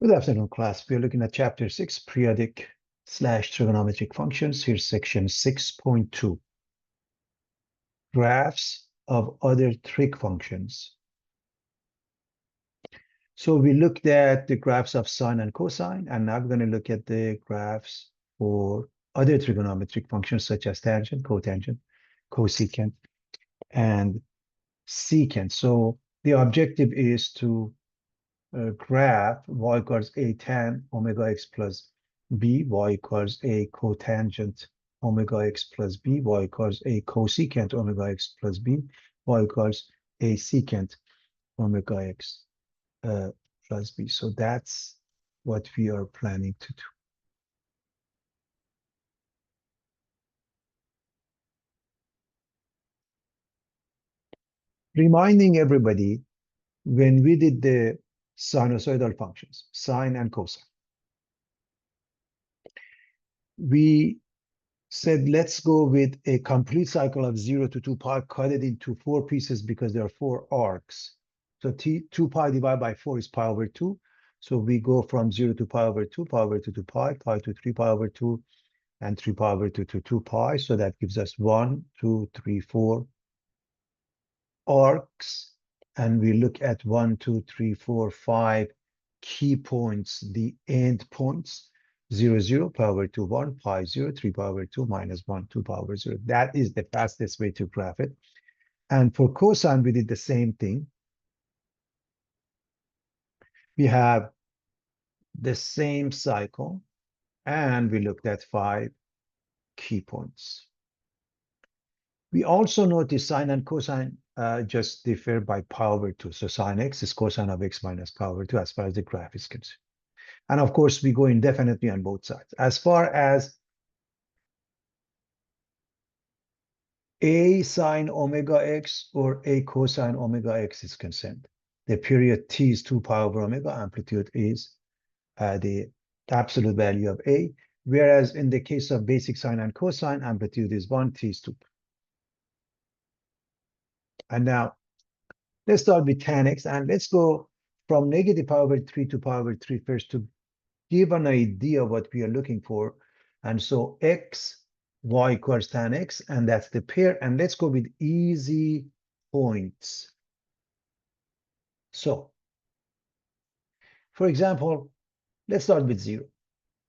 Good afternoon, class. We are looking at chapter 6, periodic / trigonometric functions. Here's section 6.2, graphs of other trig functions. So we looked at the graphs of sine and cosine, and now we're going to look at the graphs for other trigonometric functions such as tangent, cotangent, cosecant, and secant. So the objective is to graph y equals a tan omega x plus b, y equals a cotangent omega x plus b, y equals a cosecant omega x plus b, y equals a secant omega x plus b. So that's what we are planning to do. Reminding everybody, when we did the sinusoidal functions, sine and cosine, we said, let's go with a complete cycle of 0 to 2 pi, cut it into 4 pieces because there are 4 arcs. So 2 pi divided by 4 is pi over 2. So we go from 0 to pi over 2, pi over 2 to pi, pi to 3 pi over 2, and 3 pi over 2 to 2 pi. So that gives us 1, 2, 3, 4 arcs. And we look at 1, 2, 3, 4, 5 key points, the end points. 0, 0, pi over 2, 1, pi 0, 3 pi over 2, minus 1, 2 pi over 0. That is the fastest way to graph it. And for cosine, we did the same thing. We have the same cycle, and we looked at 5 key points. We also notice sine and cosine just differ by pi over 2. So sine x is cosine of x minus pi over 2 as far as the graph is concerned. And of course, we go indefinitely on both sides. As far as a sine omega x or a cosine omega x is concerned, the period t is 2 pi over omega, amplitude is the absolute value of a, whereas in the case of basic sine and cosine, amplitude is 1, t is 2. And now, let's start with tan x, and let's go from negative pi over 3 to pi over 3 first to give an idea of what we are looking for. And so x, y equals tan x, and that's the pair. And let's go with easy points. So, for example, let's start with 0.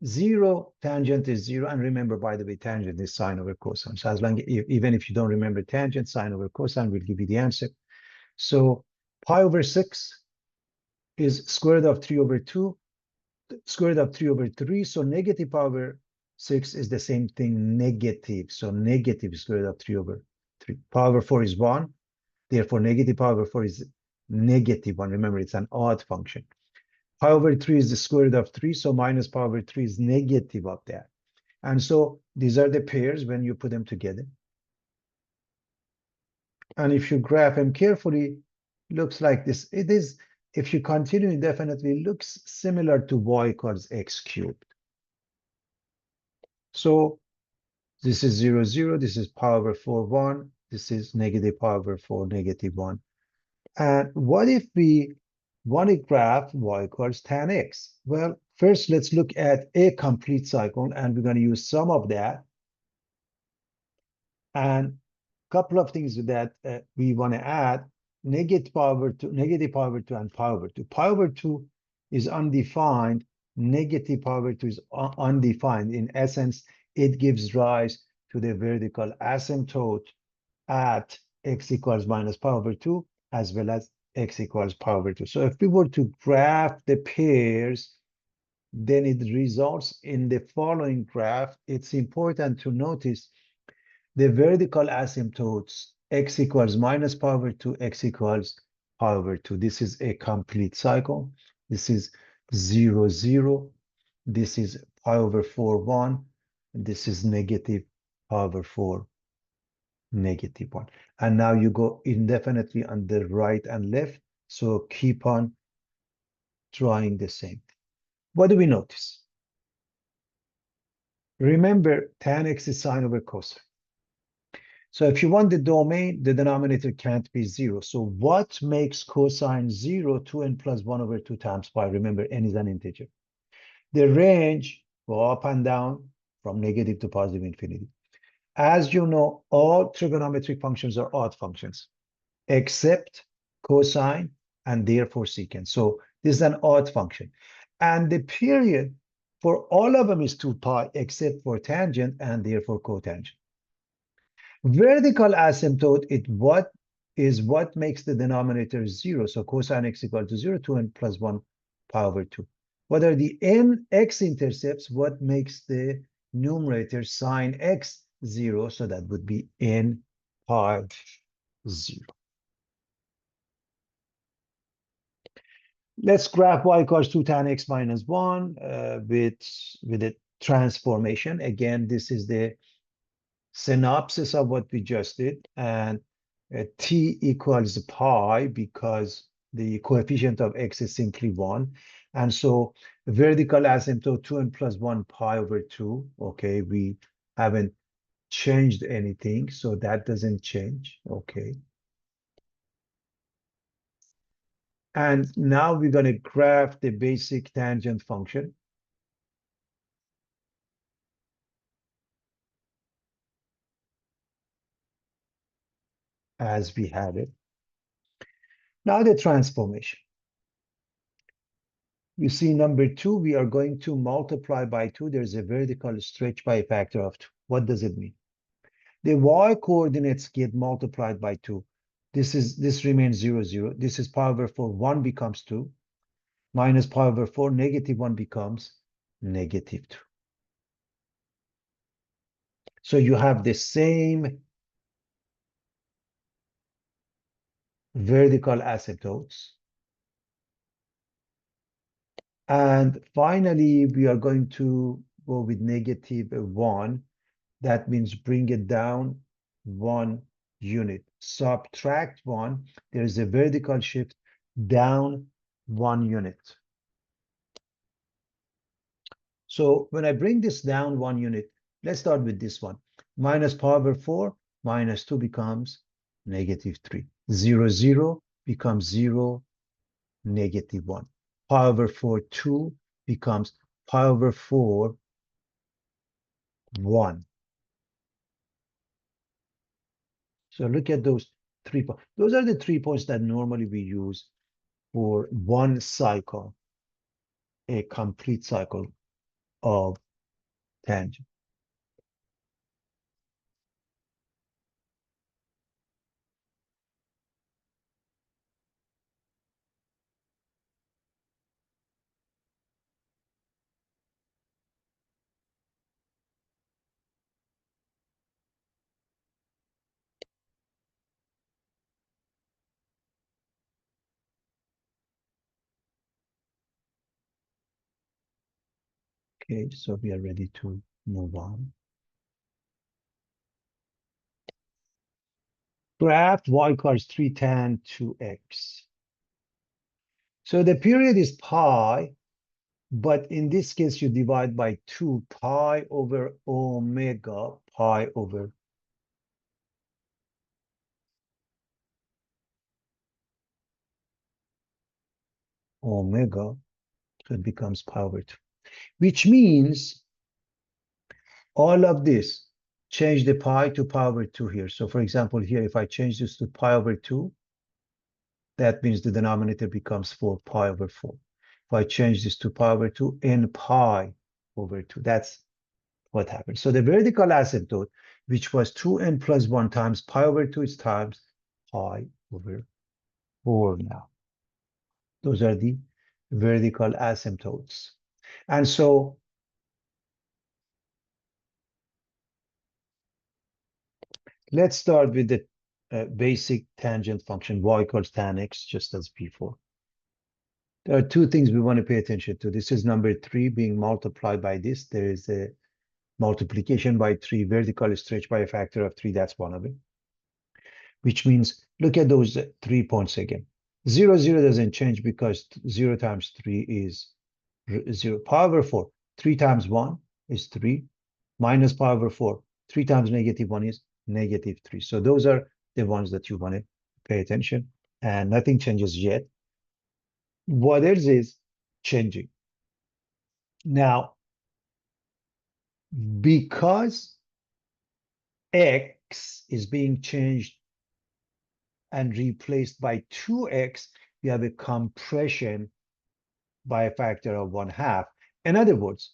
0, tangent is 0. And remember, by the way, tangent is sine over cosine. So as long, even if you don't remember tangent, sine over cosine will give you the answer. So pi over 6 is square root of 3 over 2, square root of 3 over 3. So negative pi over 6 is the same thing, negative. So negative square root of 3 over 3. Pi over 4 is 1. Therefore, negative pi over 4 is negative 1. Remember, it's an odd function. Pi over 3 is the square root of 3. So minus pi over 3 is negative of that. And so these are the pairs when you put them together. And if you graph them carefully, looks like this. It is, if you continue indefinitely, looks similar to y equals x cubed. So this is 0, 0. This is pi over 4, 1. This is negative pi over 4, negative 1. And what if we want to graph y equals tan x? Well, first, let's look at a complete cycle, and we're going to use some of that. And a couple of things with that we want to add. Negative pi over 2, and pi over 2. Pi over 2 is undefined. Negative pi over 2 is undefined. In essence, it gives rise to the vertical asymptote at x equals minus pi over 2, as well as x equals pi over 2. So if we were to graph the pairs, then it results in the following graph. It's important to notice the vertical asymptotes, x equals minus pi over 2, x equals pi over 2. This is a complete cycle. This is 0, 0. This is pi over 4, 1. This is negative pi over 4, negative 1. And now you go indefinitely on the right and left. So keep on drawing the same. What do we notice? Remember, tan x is sine over cosine. So if you want the domain, the denominator can't be 0. So what makes cosine 0? 2n plus 1 over 2 times pi. Remember, n is an integer. The range go up and down from negative to positive infinity. As you know, all trigonometric functions are odd functions, except cosine and therefore secant. So this is an odd function. And the period for all of them is 2 pi, except for tangent and therefore cotangent. Vertical asymptote is what makes the denominator 0. So cosine x equal to 0, 2n plus 1 pi over 2. What are the n x-intercepts? What makes the numerator sine x 0? So that would be n pi 0. Let's graph y equals 2 tan x minus 1 with a transformation. Again, this is the synopsis of what we just did, and t equals pi because the coefficient of x is simply 1. And so vertical asymptote 2n plus 1 pi over 2. Okay, we haven't changed anything, so that doesn't change. Okay. And now we're going to graph the basic tangent function. As we had it. Now the transformation. You see number 2, we are going to multiply by 2. There's a vertical stretch by a factor of 2. What does it mean? The y coordinates get multiplied by 2. This remains 0, 0. This is pi over 4. 1 becomes 2. Minus pi over 4. Negative 1 becomes negative 2. So you have the same vertical asymptotes. And finally, we are going to go with negative 1. That means bring it down 1 unit. Subtract 1. There is a vertical shift down 1 unit. So when I bring this down 1 unit, let's start with this one. Minus pi over 4 minus 2 becomes negative 3. 0, 0 becomes 0, negative 1. Pi over 4, 2 becomes pi over 4, 1. So look at those 3 points. Those are the 3 points that normally we use for one cycle, a complete cycle of tangent. Okay, so we are ready to move on. Graph y equals 3 tan 2x. So the period is pi, but in this case, you divide by 2 pi over omega, pi over omega, so it becomes pi over 2, which means all of this, change the pi to pi over 2 here. So for example, here, if I change this to pi over 2, that means the denominator becomes 4 pi over 4. If I change this to pi over 2, n pi over 2, that's what happens. So the vertical asymptote, which was 2n plus 1 times pi over 2, is times pi over 4 now. Those are the vertical asymptotes. And so let's start with the basic tangent function, y equals tan x, just as before. There are two things we want to pay attention to. This is number 3 being multiplied by this. There is a multiplication by 3, vertical stretch by a factor of 3. That's one of it. Which means, look at those 3 points again. 0, 0 doesn't change because 0 times 3 is 0. Pi over 4, 3 times 1 is 3. Minus pi over 4, 3 times negative 1 is -3. So those are the ones that you want to pay attention, and nothing changes yet. What else is changing? Now, because x is being changed and replaced by 2x, we have a compression by a factor of 1/2. In other words,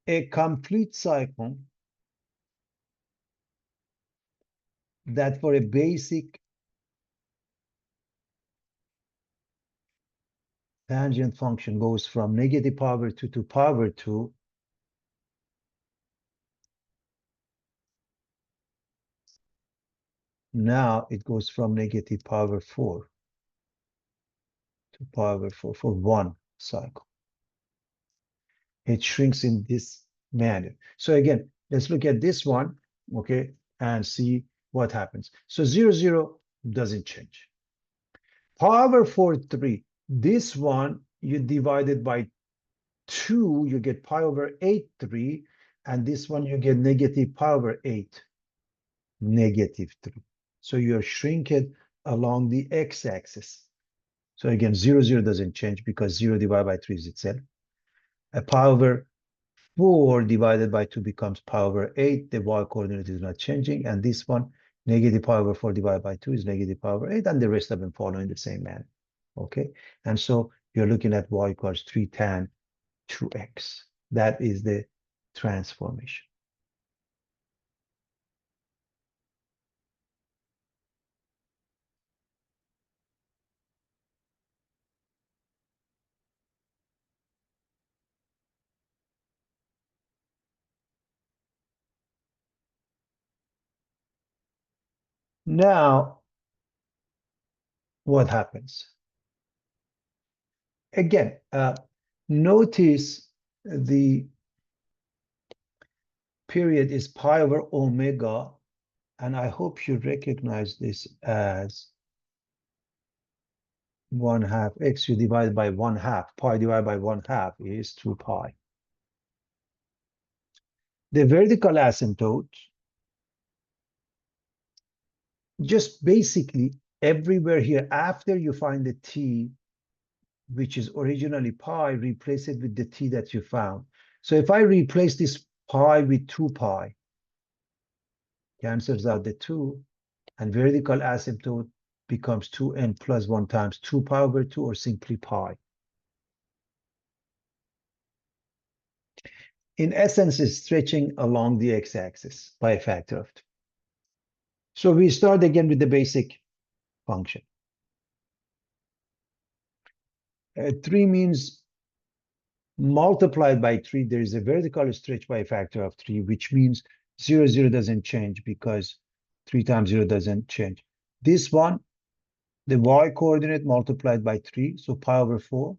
a complete cycle that for a basic tangent function goes from -2 to power 2, now it goes from -4 to power 4 for one cycle. It shrinks in this manner. So again, let's look at this one, okay, and see what happens. So 0, 0 doesn't change. Power 4, 3. This one, you divide it by 2, you get pi over 8, 3. And this one, you get negative pi over 8, -3. So you're shrinking along the x-axis. So again, 0, 0 doesn't change because 0 divided by 3 is itself. A pi over 4 divided by 2 becomes pi over 8. The y-coordinate is not changing. And this one, negative pi over 4 divided by 2 is negative pi over 8. And the rest of them follow in the same manner. Okay? And so you're looking at y equals 3 tan 2x. That is the transformation. Now, what happens? Again, notice the period is pi over omega, and I hope you recognize this as 1/2 x. You divide by 1/2. Pi divided by 1/2 is 2 pi. The vertical asymptote, just basically everywhere here, after you find the t, which is originally pi, replace it with the t that you found. So if I replace this pi with 2 pi, cancels out the 2, and vertical asymptote becomes 2n plus 1 times 2 pi over 2, or simply pi. In essence, it's stretching along the x-axis by a factor of 2. So we start again with the basic function. 3 means multiplied by 3, there is a vertical stretch by a factor of 3, which means 0, 0 doesn't change because 3 times 0 doesn't change. This one, the y-coordinate multiplied by 3, so pi over 4,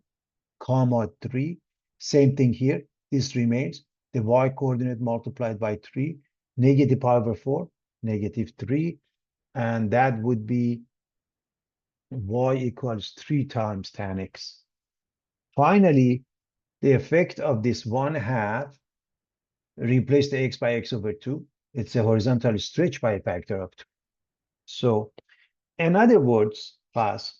comma 3. Same thing here. This remains. The y-coordinate multiplied by 3, negative pi over 4, -3. And that would be y equals 3 times tan x. Finally, the effect of this 1/2, replace the x by x over 2. It's a horizontal stretch by a factor of 2. So, in other words, class,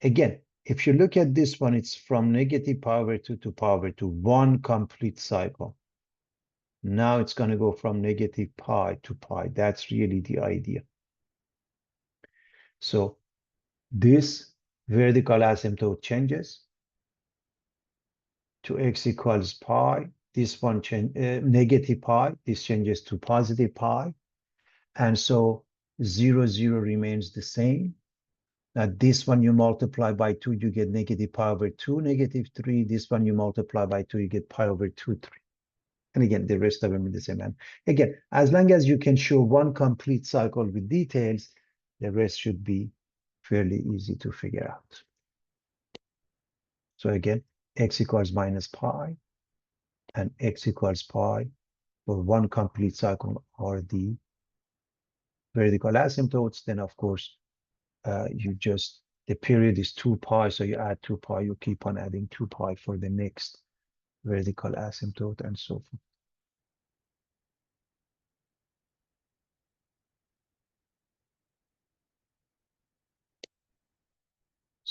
again, if you look at this one, it's from negative pi over 2 to pi over 2, one complete cycle. Now it's going to go from negative pi to pi. That's really the idea. So this vertical asymptote changes to x equals pi. This one negative pi. This changes to positive pi. And so 0, 0 remains the same. Now this one you multiply by 2, you get negative pi over 2, -3. This one you multiply by 2, you get pi over 2, 3. And again, the rest of them in the same manner. Again, as long as you can show one complete cycle with details, the rest should be fairly easy to figure out. So again, x equals minus pi and x equals pi for one complete cycle are the vertical asymptotes. Then, of course, the period is 2 pi, so you add 2 pi, you keep on adding 2 pi for the next vertical asymptote and so forth.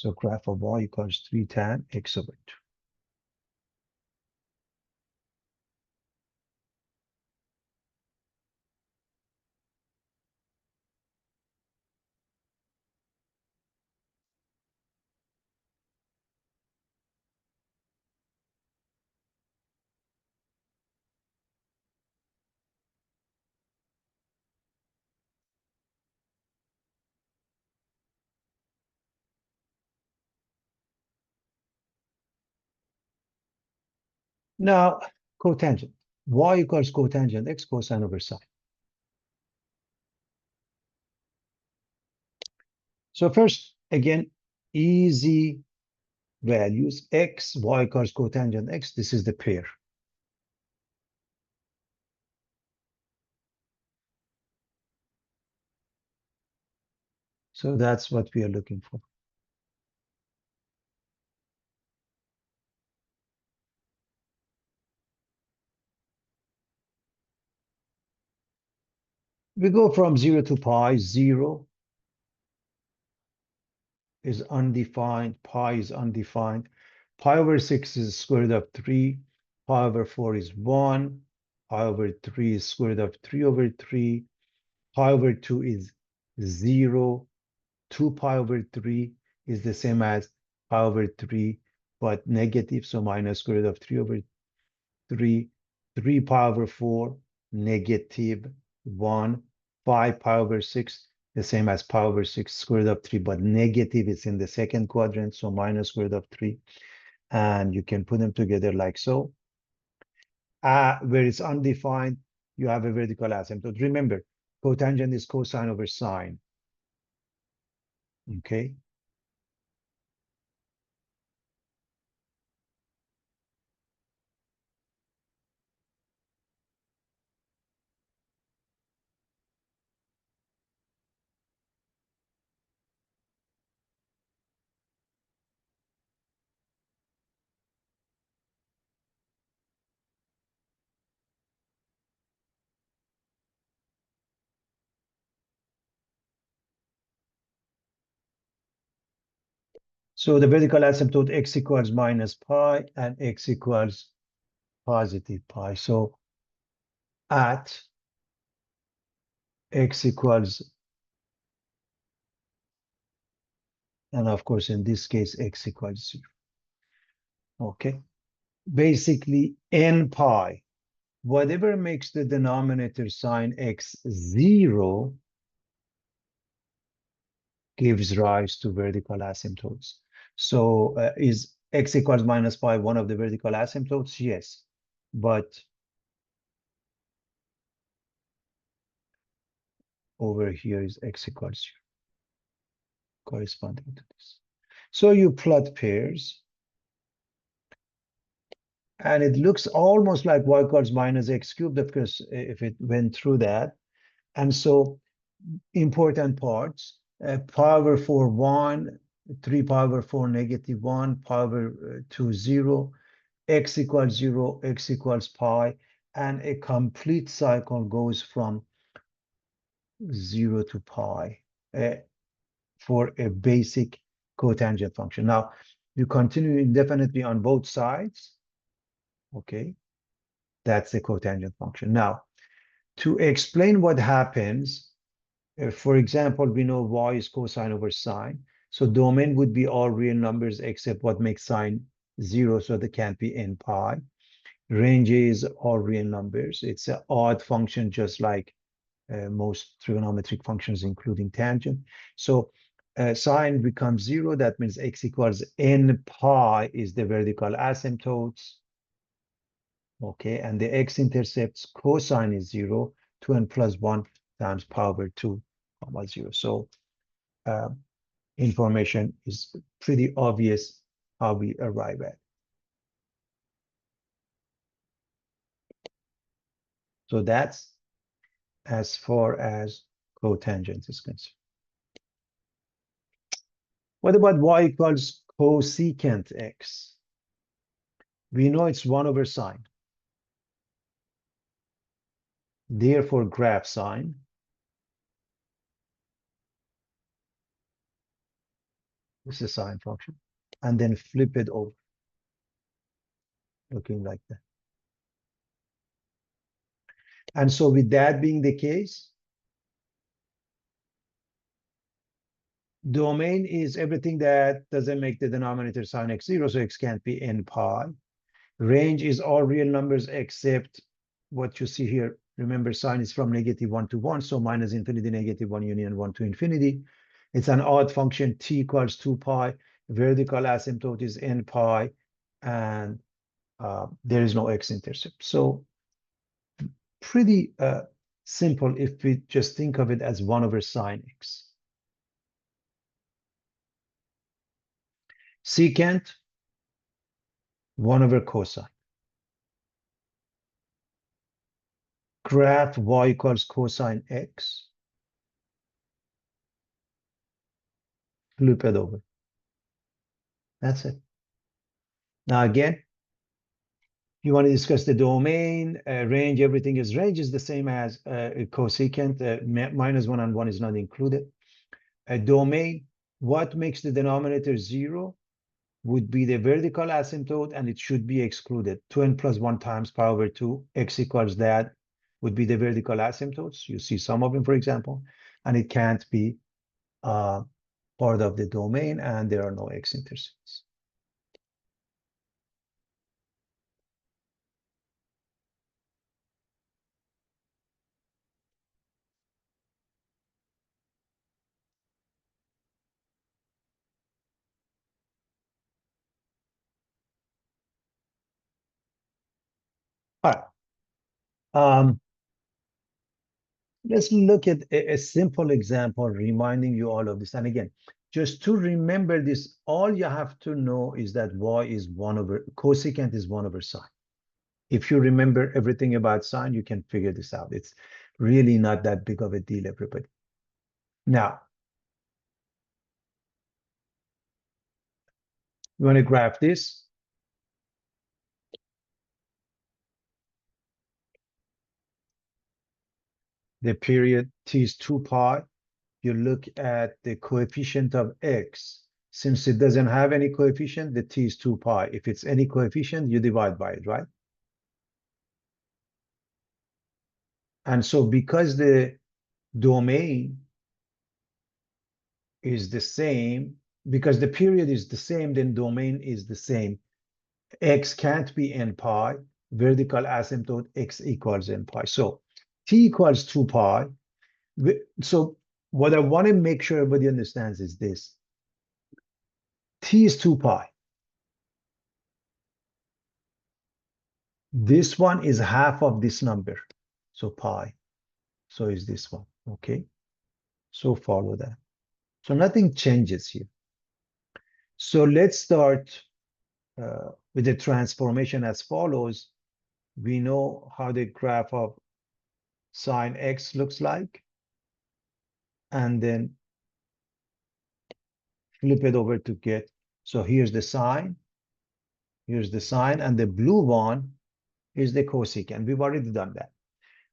So graph of y equals 3 tan x over 2. Now, cotangent. Y equals cotangent x cosine over sine. So first, again, easy values. X, y equals cotangent x. This is the pair. So that's what we are looking for. We go from 0 to pi. 0 is undefined. Pi is undefined. Pi over 6 is square root of 3. Pi over 4 is 1. Pi over 3 is square root of 3 over 3. Pi over 2 is 0. 2 pi over 3 is the same as pi over 3, but negative, so minus square root of 3 over 3. 3 pi over 4, negative 1. 5 pi over 6, the same as pi over 6 square root of 3, but negative is in the second quadrant, so minus square root of 3. And you can put them together like so. Where it's undefined, you have a vertical asymptote. Remember, cotangent is cosine over sine. Okay. So the vertical asymptote x equals minus pi and x equals positive pi. So at x equals, and of course in this case x equals 0. Okay. Basically n pi, whatever makes the denominator sine x 0 gives rise to vertical asymptotes. So is x equals minus pi one of the vertical asymptotes? Yes. But over here is x equals 0 corresponding to this. So you plot pairs, and it looks almost like y equals minus x cubed, of course, if it went through that. And so important parts, pi over 4, 1, 3 pi over 4, negative 1, pi over 2, 0, x equals 0, x equals pi, and a complete cycle goes from 0 to pi for a basic cotangent function. Now, you continue indefinitely on both sides. Okay, that's the cotangent function. Now, to explain what happens, for example, we know y is cosine over sine. So domain would be all real numbers except what makes sine 0, so there can't be n pi. Range is all real numbers. It's an odd function, just like most trigonometric functions, including tangent. So sine becomes 0. That means x equals n pi is the vertical asymptotes. Okay, and the x-intercepts cosine is 0, 2n plus 1 times pi over 2, comma 0. So information is pretty obvious how we arrive at. So that's as far as cotangent is concerned. What about y equals cosecant x? We know it's 1 over sine. Therefore, graph sine. This is a sine function. And then flip it over, looking like that. And so with that being the case, domain is everything that doesn't make the denominator sine x 0, so x can't be n pi. Range is all real numbers except what you see here. Remember, sine is from -1 to 1, so minus infinity, -1 union 1 to infinity. It's an odd function, t equals 2 pi. Vertical asymptote is n pi, and there is no x-intercept. So pretty simple if we just think of it as 1 over sine x. Secant, 1 over cosine. Graph y equals cosine x. Flip it over. That's it. Now again, you want to discuss the domain, range, everything is range is the same as cosecant, -1 and 1 is not included. A domain, what makes the denominator 0 would be the vertical asymptote, and it should be excluded. 2n plus 1 times pi over 2, x equals that would be the vertical asymptotes. You see some of them, for example, and it can't be part of the domain, and there are no x-intercepts. All right. Let's look at a simple example reminding you all of this. And again, just to remember this, all you have to know is that y is 1 over, cosecant is 1 over sine. If you remember everything about sine, you can figure this out. It's really not that big of a deal, everybody. Now, you want to graph this. The period t is 2 pi. You look at the coefficient of x. Since it doesn't have any coefficient, the t is 2 pi. If it's any coefficient, you divide by it, right? And so because the domain is the same, because the period is the same, then domain is the same. X can't be n pi, vertical asymptote x equals n pi. So t equals 2 pi. So what I want to make sure everybody understands is this. T is 2 pi. This one is half of this number. So pi. So is this one. Okay. So follow that. So nothing changes here. So let's start with the transformation as follows. We know how the graph of sine x looks like, and then flip it over to get. So here's the sine, and the blue one is the cosecant. We've already done that.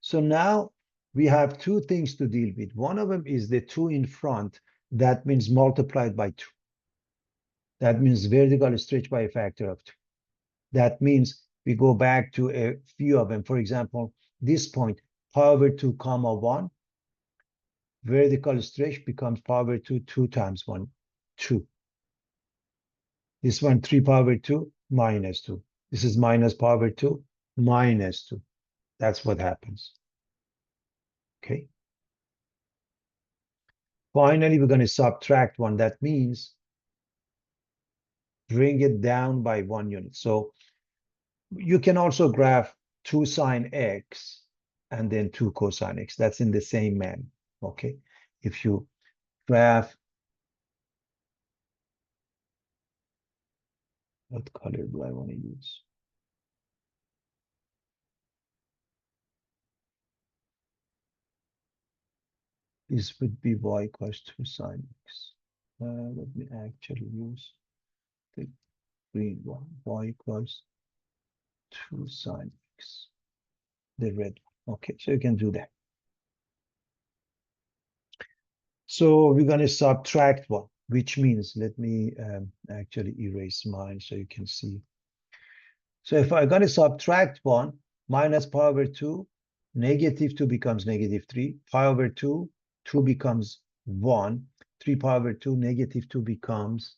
So now we have two things to deal with. One of them is the 2 in front. That means multiplied by 2. That means vertical stretch by a factor of 2. That means we go back to a few of them. For example, this point, pi over 2 comma 1, vertical stretch becomes pi over 2, 2 times 1, 2. This one, 3 pi over 2, minus 2. This is minus pi over 2, minus 2. That's what happens. Okay. Finally, we're going to subtract 1. That means bring it down by 1 unit. So you can also graph 2 sine x and then 2 cosine x. That's in the same manner. Okay. If you graph, what color do I want to use? This would be y equals 2 sine x. Let me actually use the green one. Y equals 2 sine x. The red one. Okay, so you can do that. So we're going to subtract 1. which means, let me actually erase mine so you can see. So if I'm going to subtract 1, minus pi over 2, negative 2 becomes negative 3, pi over 2, 2 becomes 1, 3 pi over 2, negative 2 becomes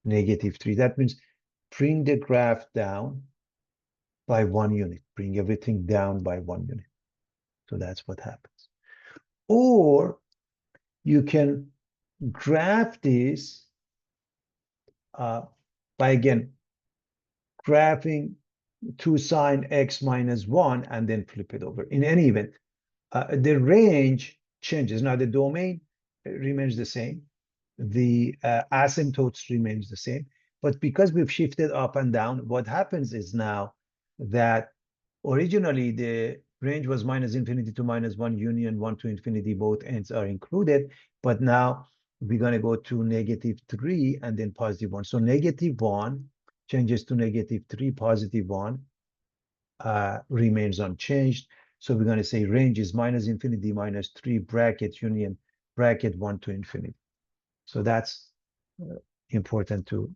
negative 3. That means bring the graph down by 1 unit. Bring everything down by 1 unit. So that's what happens. Or you can graph this by, again, graphing 2 sine x minus 1 and then flip it over. In any event, the range changes. Now, the domain remains the same. The asymptotes remains the same. But because we've shifted up and down, what happens is now that originally the range was minus infinity to minus 1 union 1 to infinity. Both ends are included. But now we're going to go to negative 3 and then positive 1. So negative 1 changes to negative 3, positive 1 remains unchanged. So we're going to say range is minus infinity minus 3 bracket union bracket 1 to infinity. So that's important to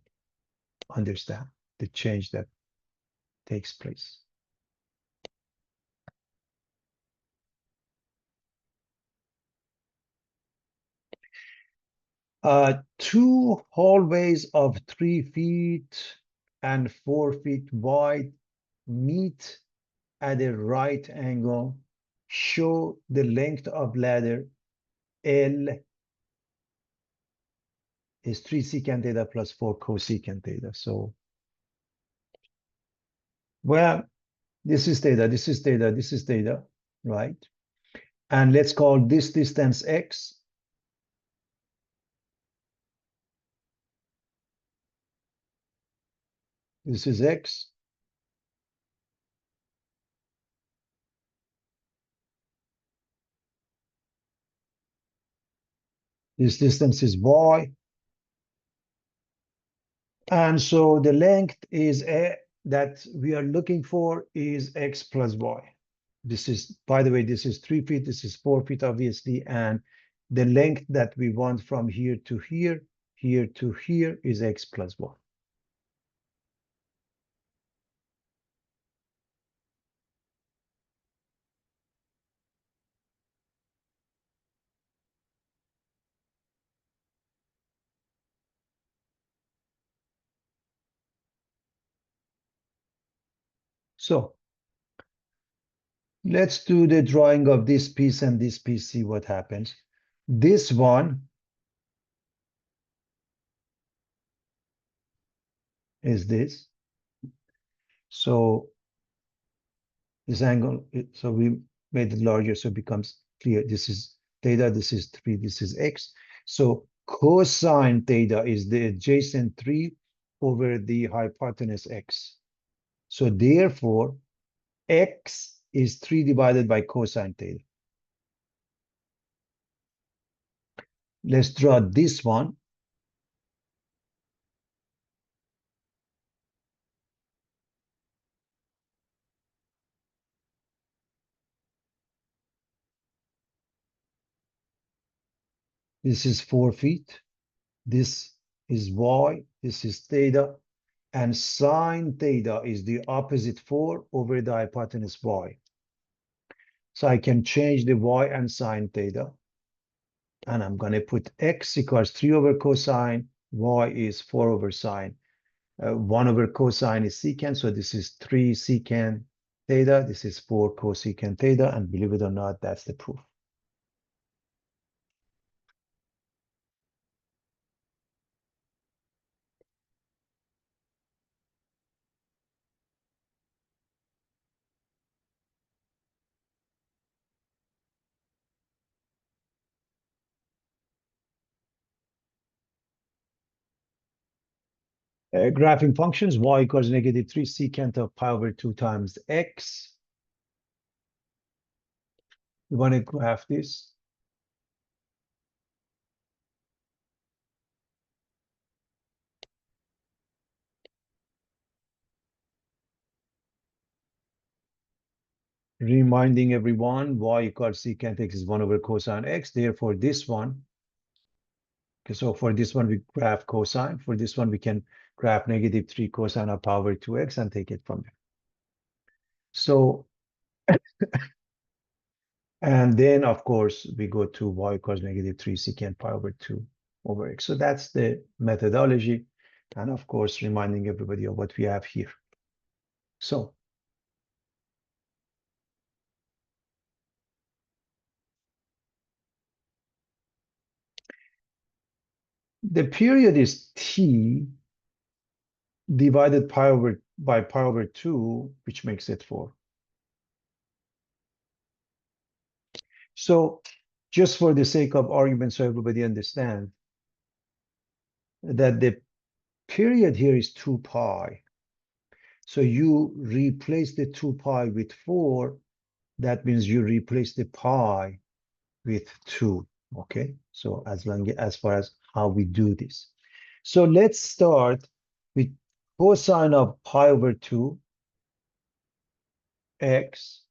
understand the change that takes place. Two hallways of 3 feet and 4 feet wide meet at a right angle. Show the length of ladder L is 3 secant theta plus 4 cosecant theta. So, well, this is theta, this is theta, this is theta, right? And let's call this distance x. This is x. This distance is y. And so the length is that we are looking for is x plus y. This is, by the way, this is 3 feet, this is 4 feet, obviously, and the length that we want from here to here, here to here is x plus y. So let's do the drawing of this piece and this piece, see what happens. This one is this. So this angle, so we made it larger, so it becomes clear. This is theta, this is 3, this is x. So cosine theta is the adjacent 3 over the hypotenuse x. So therefore, x is 3 divided by cosine theta. Let's draw this one. This is 4 feet. This is y. This is theta. And sine theta is the opposite 4 over the hypotenuse y. So I can change the y and sine theta. And I'm going to put x equals 3 over cosine, y is 4 over sine. 1 over cosine is secant, so this is 3 secant theta, this is 4 cosecant theta, and believe it or not, that's the proof. Graphing functions, y equals negative 3 secant of pi over 2 times x. We want to graph this. Reminding everyone, y equals secant x is 1 over cosine x. Therefore, this one Okay, so for this one, we graph cosine. For this one, we can graph -3 cosine of power 2x and take it from there. So, and then of course, we go to y equals -3 secant pi over 2 over x. So that's the methodology. And of course, reminding everybody of what we have here. So the period is t divided by pi over 2, which makes it 4. So just for the sake of argument, so everybody understands that the period here is 2 pi. So you replace the 2 pi with 4. That means you replace the pi with 2. Okay, so as far as how we do this. So let's start with cosine of pi over 2 x.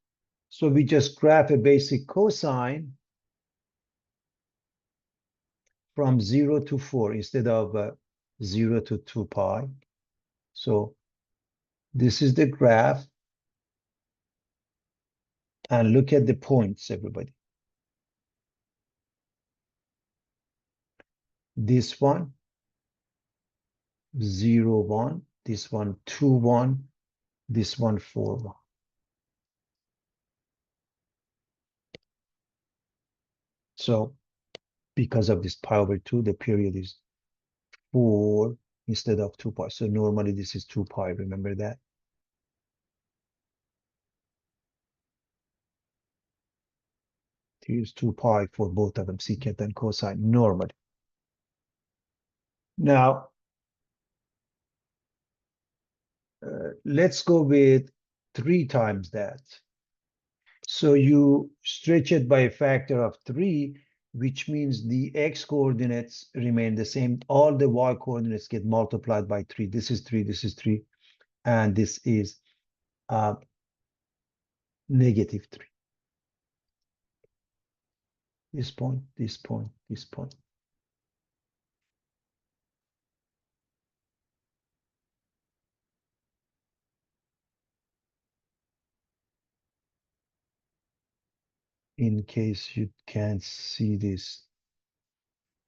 So we just graph a basic cosine from 0 to 4 instead of 0 to 2 pi. So this is the graph. And look at the points, everybody. This one, 0, 1. This one, 2, 1. This one, 4, 1. So because of this pi over 2, the period is 4 instead of 2 pi. So normally this is 2 pi. Remember that? Here's 2 pi for both of them, secant and cosine, normally. Now, let's go with 3 times that. So you stretch it by a factor of 3, which means the x coordinates remain the same. All the y coordinates get multiplied by 3. This is 3, this is 3, and this is -3. This point, this point, this point. In case you can't see this,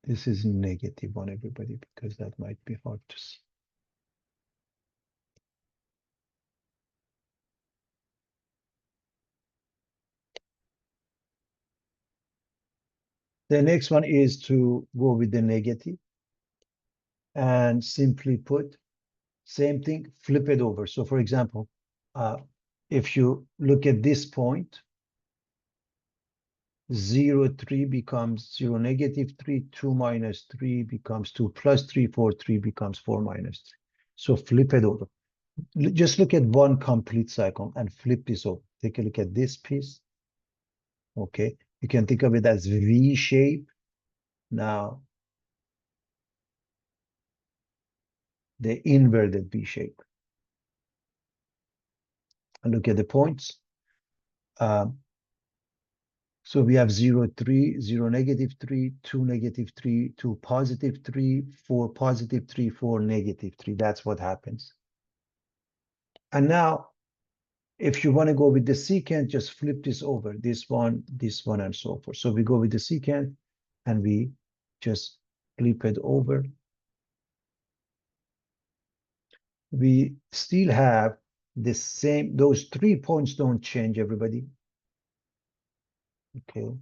this is -1, everybody, because that might be hard to see. The next one is to go with the negative and simply put, same thing, flip it over. So for example, if you look at this point, 0, 3 becomes 0, -3, 2 minus 3 becomes 2 plus 3, 4, 3 becomes 4 minus 3. So flip it over. Just look at one complete cycle and flip this over. Take a look at this piece. Okay, you can think of it as V shape. Now, the inverted V shape. And look at the points. So we have 0, 3, 0, -3, 2, -3, 2, +3, 4, +3, 4, -3. That's what happens. And now, if you want to go with the secant, just flip this over, this one, and so forth. So we go with the secant, and we just flip it over. We still have the same, those 3 points don't change, everybody. Okay.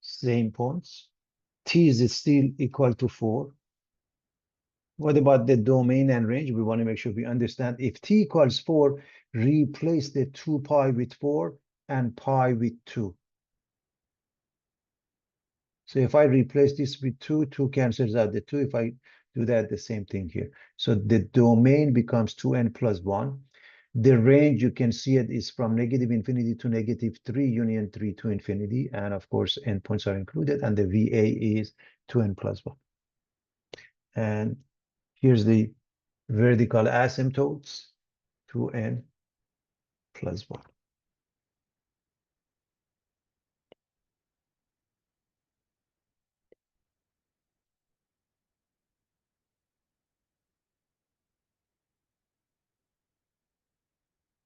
Same points. T is still equal to 4. What about the domain and range? We want to make sure we understand. If t equals 4, replace the 2 pi with 4 and pi with 2. So if I replace this with 2, 2 cancels out the 2. If I do that, the same thing here. So the domain becomes 2n plus 1. The range, you can see it, is from -infinity to -3, union 3 to infinity. And of course, endpoints are included. And the VA is 2n plus 1. And here's the vertical asymptotes, 2n plus 1.